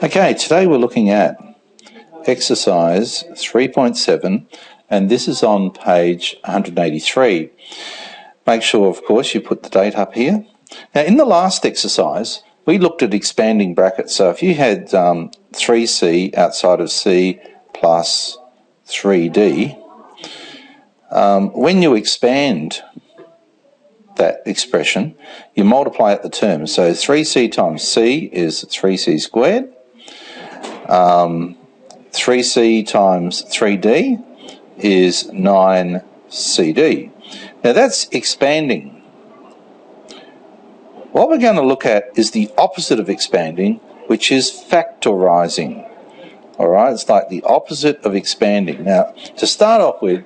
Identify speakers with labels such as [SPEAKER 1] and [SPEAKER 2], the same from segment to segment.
[SPEAKER 1] Okay, today we're looking at exercise 3.7 and this is on page 183. Make sure, of course, you put the date up here. Now, in the last exercise, we looked at expanding brackets. So if you had 3c outside of c plus 3d, when you expand that expression, you multiply out the terms. So 3c times c is 3c squared. 3c times 3d is 9cd. Now that's expanding. What we're going to look at is the opposite of expanding, which is factorising. Alright, it's like the opposite of expanding. Now, to start off with,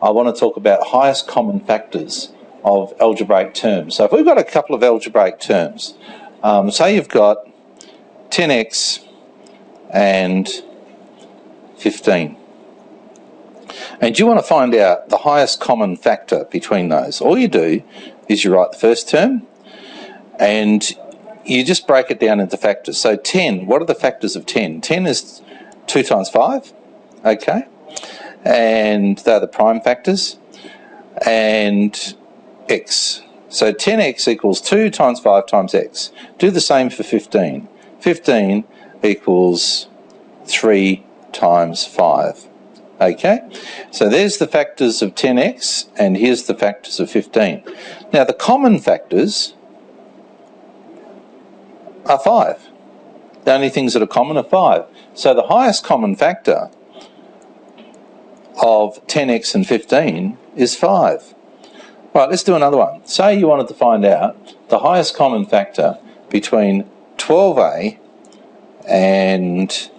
[SPEAKER 1] I want to talk about highest common factors of algebraic terms. So if we've got a couple of algebraic terms, say you've got 10x and 15. And you want to find out the highest common factor between those. All you do is you write the first term and you just break it down into factors. So 10, what are the factors of 10? 10 is 2 times 5, okay? And they're the prime factors. And x. So 10x equals 2 times 5 times x. Do the same for 15. 15 equals 3 times 5. Okay? So there's the factors of 10x, and here's the factors of 15. Now the common factors are 5. The only things that are common are 5. So the highest common factor of 10x and 15 is 5. Right, let's do another one. Say you wanted to find out the highest common factor between 12a and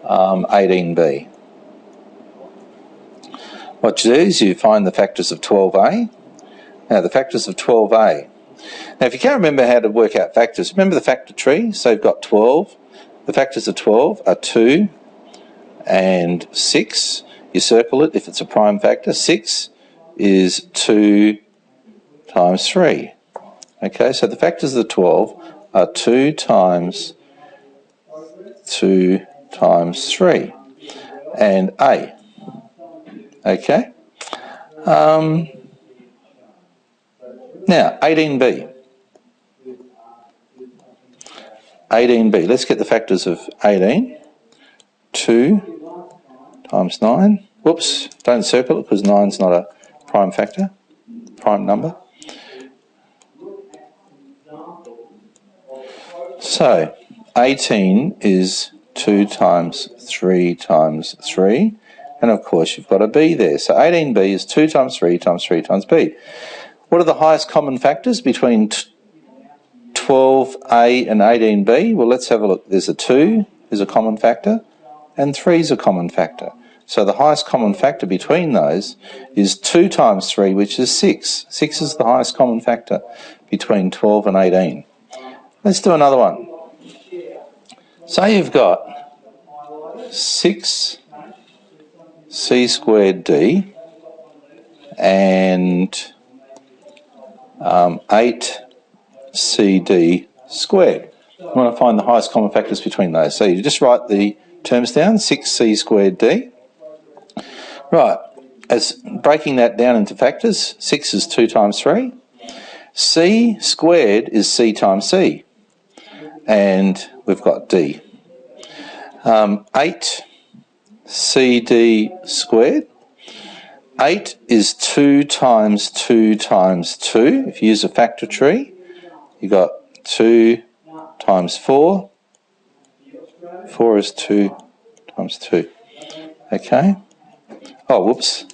[SPEAKER 1] 18b. What you do is you find the factors of 12a. Now the factors of 12a. Now if you can't remember how to work out factors, remember the factor tree? So you've got 12. The factors of 12 are 2 and 6. You circle it if it's a prime factor. 6 is 2 times 3. Okay, so the factors of the 12 are 2 times 2 times 3 and a. Okay. Now 18b. 18b. Let's get the factors of 18. 2 times 9. Whoops, don't circle it because 9's not a prime factor, prime number. So 18 is 2 times 3 times 3. And of course you've got a b there. So 18b is 2 times 3 times 3 times b. What are the highest common factors between 12a and 18b? Well, let's have a look. There's a 2 is a common factor and 3 is a common factor. So the highest common factor between those is 2 times 3, which is 6. 6 is the highest common factor between 12 and 18. Let's do another one. Say you've got 6c squared d and 8cd squared. You want to find the highest common factors between those. So you just write the terms down, 6c squared d. Right, as breaking that down into factors, 6 is 2 times 3. C squared is c times c. And we've got d. 8cd squared. 8 is 2 times 2 times 2. If you use a factor tree, you got 2 times 4. 4 is 2 times 2. Okay. Oh, whoops.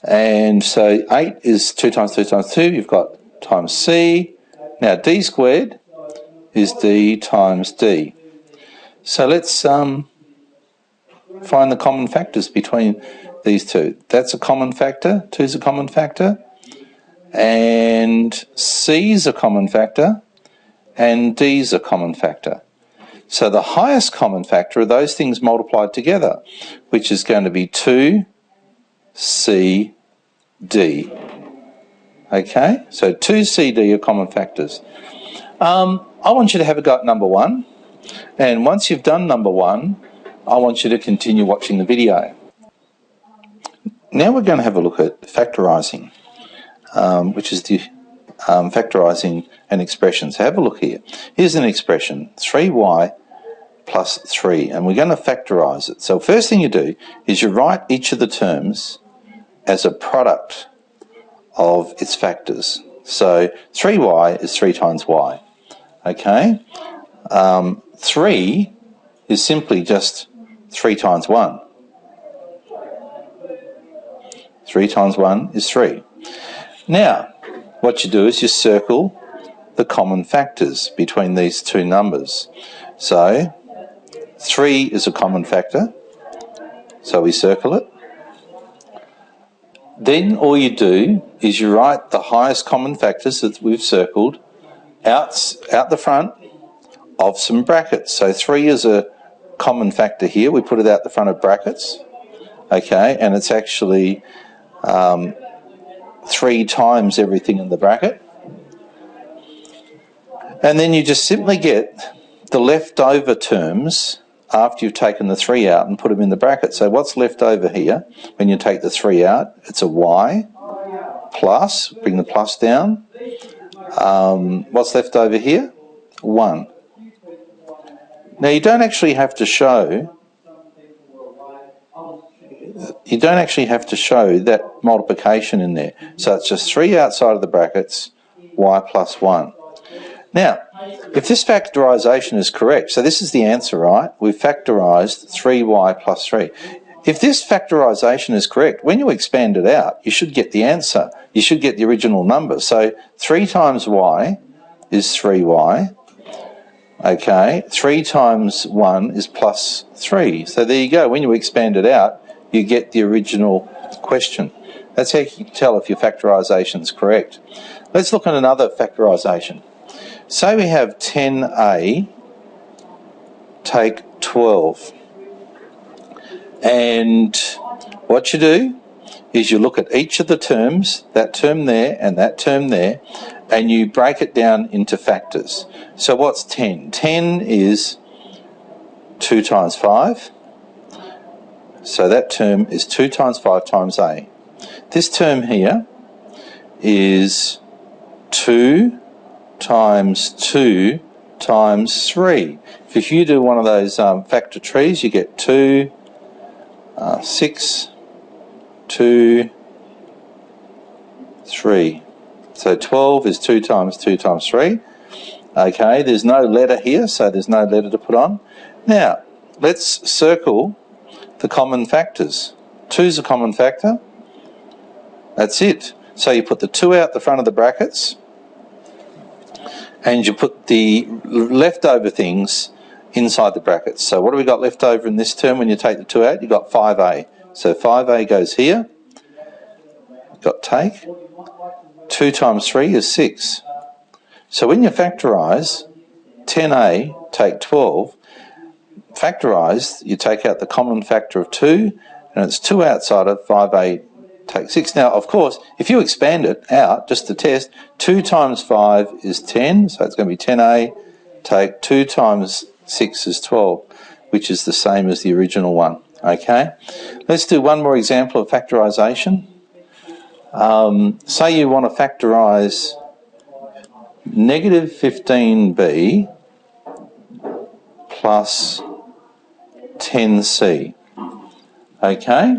[SPEAKER 1] And so 8 is 2 times 2 times 2. You've got times c. Now d squared is d times d. So let's find the common factors between these two. That's a common factor. 2 is a common factor. And c is a common factor. And d is a common factor. So the highest common factor are those things multiplied together, which is going to be 2cd. Okay, so 2cd are common factors. I want you to have a go at number 1. And once you've done number 1, I want you to continue watching the video. Now we're going to have a look at factorising, which is the factorising an expression. So have a look here. Here's an expression, 3y plus 3, and we're going to factorise it. So first thing you do is you write each of the terms as a product of its factors. So 3y is 3 times y. Okay? 3 is simply just 3 times 1. 3 times 1 is 3. Now, what you do is you circle the common factors between these two numbers. So 3 is a common factor, so we circle it. Then all you do is you write the highest common factors that we've circled out the front of some brackets. So 3 is a common factor here. We put it out the front of brackets. Okay, and it's actually 3 times everything in the bracket. And then you just simply get the leftover terms after you've taken the 3 out and put them in the bracket. So what's left over here when you take the 3 out? It's a y plus, bring the plus down. What's left over here? 1. Now you don't actually have to show that multiplication in there. So it's just 3 outside of the brackets, y plus 1. Now, if this factorisation is correct, so this is the answer, right? We've factorised 3y plus 3. If this factorisation is correct, when you expand it out, you should get the answer. You should get the original number. So 3 times y is 3y. Okay, 3 times 1 is plus 3. So there you go. When you expand it out, you get the original question. That's how you can tell if your factorisation is correct. Let's look at another factorisation. Say we have 10a take 12. And what you do is you look at each of the terms, that term there and that term there, and you break it down into factors. So what's 10? 10 is 2 times 5. So that term is 2 times 5 times a. This term here is 2 times 2 times 3. If you do one of those factor trees, you get 2, 6, 2, 3. So 12 is 2 times 2 times 3. Okay, there's no letter here, so there's no letter to put on. Now, let's circle the common factors. 2 is a common factor. That's it. So you put the 2 out the front of the brackets, and you put the leftover things inside the brackets. So what do we got left over in this term when you take the 2 out? You've got 5a. So 5a goes here. You've got take. 2 times 3 is 6. So when you factorise 10a, take 12, factorise, you take out the common factor of 2, and it's 2 outside of 5a, take 6. Now, of course, if you expand it out, just to test, 2 times 5 is 10, so it's going to be 10a, take 2 times 6 is 12, which is the same as the original one. Okay? Let's do one more example of factorisation. Say you want to factorise negative 15b plus 10c. Okay?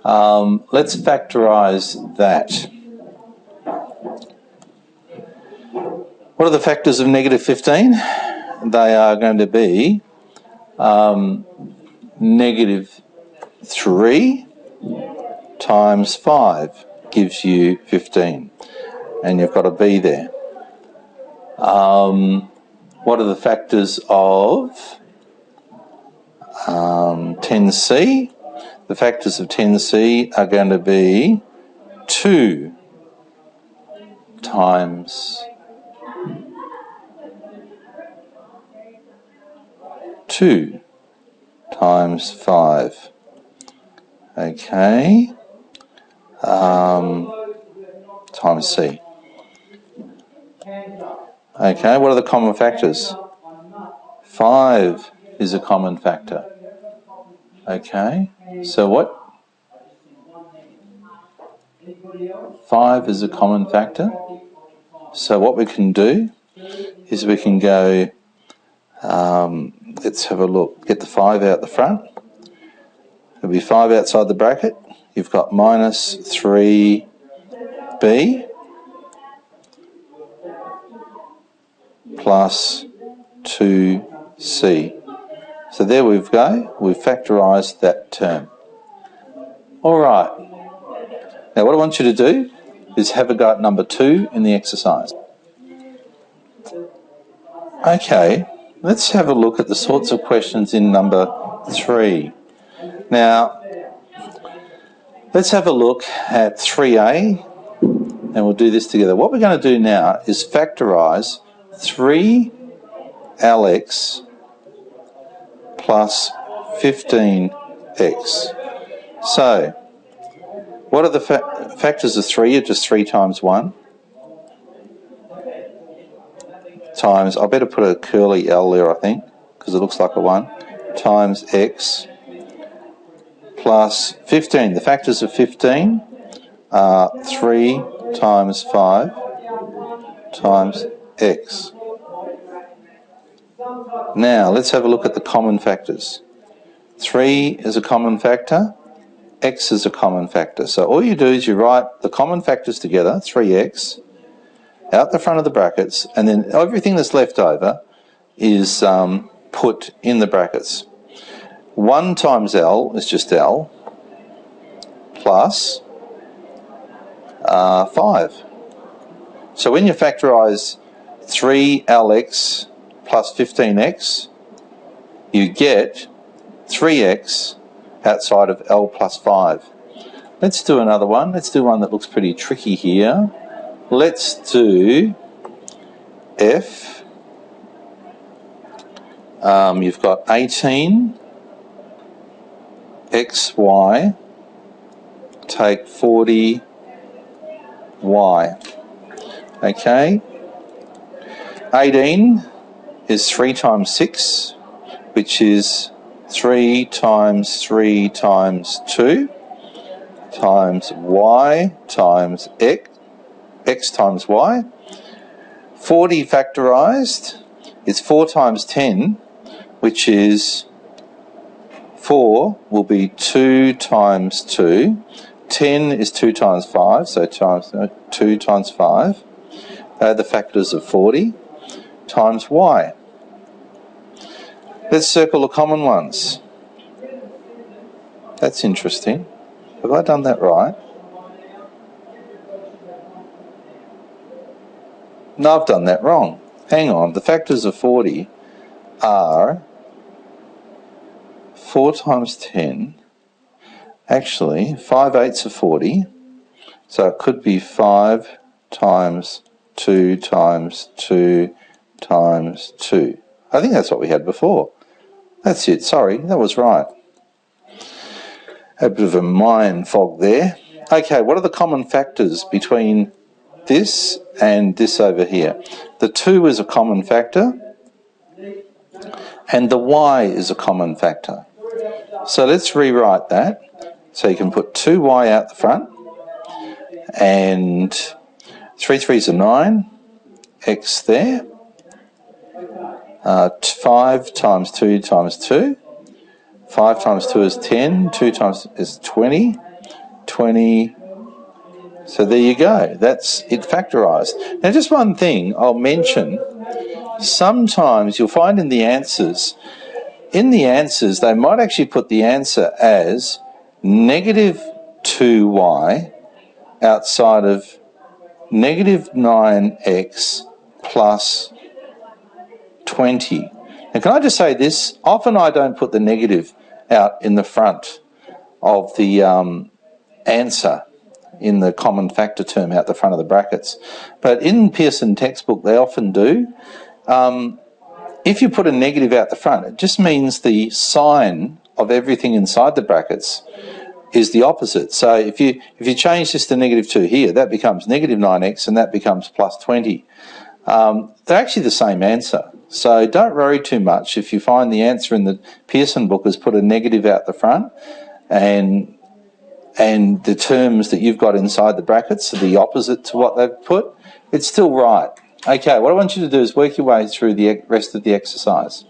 [SPEAKER 1] Let's factorise that. What are the factors of negative 15? They are going to be negative 3 times 5 gives you 15. And you've got a b there. What are the factors of 10c? The factors of 10c are going to be 2 times 2 times 5. Okay. Times c. Okay, what are the common factors? 5 is a common factor. Okay, so what? 5 is a common factor. So what we can do is we can go, let's have a look, get the 5 out the front. There'll be 5 outside the bracket. You've got minus 3b plus 2c. So there we go. We've factorised that term. All right. Now what I want you to do is have a go at number 2 in the exercise. Okay, let's have a look at the sorts of questions in number 3. Now, let's have a look at 3a, and we'll do this together. What we're going to do now is factorise 3lx plus 15x. So, what are the factors of 3? Are just 3 times 1. Times, I better put a curly L there, I think, because it looks like a 1, times x plus 15. The factors of 15 are 3 times 5 times x. Now, let's have a look at the common factors. 3 is a common factor, x is a common factor. So all you do is you write the common factors together, 3x, out the front of the brackets, and then everything that's left over is put in the brackets. 1 times L is just L, plus 5. So when you factorise 3lx plus 15x, you get 3x outside of L plus 5. Let's do another one. Let's do one that looks pretty tricky here. Let's do F. You've got 18 xy, take 40 y. Okay. 18 is 3 times 6, which is 3 times 3 times 2 times y times x times y. 40 factorised is 4 times 10, which is 4 will be 2 times 2. 10 is 2 times 5, so 2 times 5. The factors of 40 times y. Let's circle the common ones. That's interesting. Have I done that right? No, I've done that wrong. Hang on. The factors of 40 are 4 times 10. Actually, 5/8 of 40. So it could be 5 times 2 times 2 times 2. I think that's what we had before. That's it. Sorry, that was right. A bit of a mind fog there. Okay, what are the common factors between this and this over here? The 2 is a common factor, and the y is a common factor. So let's rewrite that. So you can put 2y out the front, and 3 3s are 9, x there, 5 times 2 times 2, 5 times 2 is 10, 2 times is 20, 20, so there you go, that's it factorised. Now just one thing I'll mention, sometimes you'll find in the answers they might actually put the answer as negative 2y outside of negative 9x plus 20. Now can I just say this, often I don't put the negative out in the front of the answer in the common factor term out the front of the brackets. But in Pearson textbook they often do. If you put a negative out the front, it just means the sign of everything inside the brackets is the opposite. So if you change this to negative 2 here, that becomes negative 9x and that becomes plus 20. They're actually the same answer. So don't worry too much if you find the answer in the Pearson book has put a negative out the front and the terms that you've got inside the brackets are the opposite to what they've put. It's still right. Okay, what I want you to do is work your way through the rest of the exercise.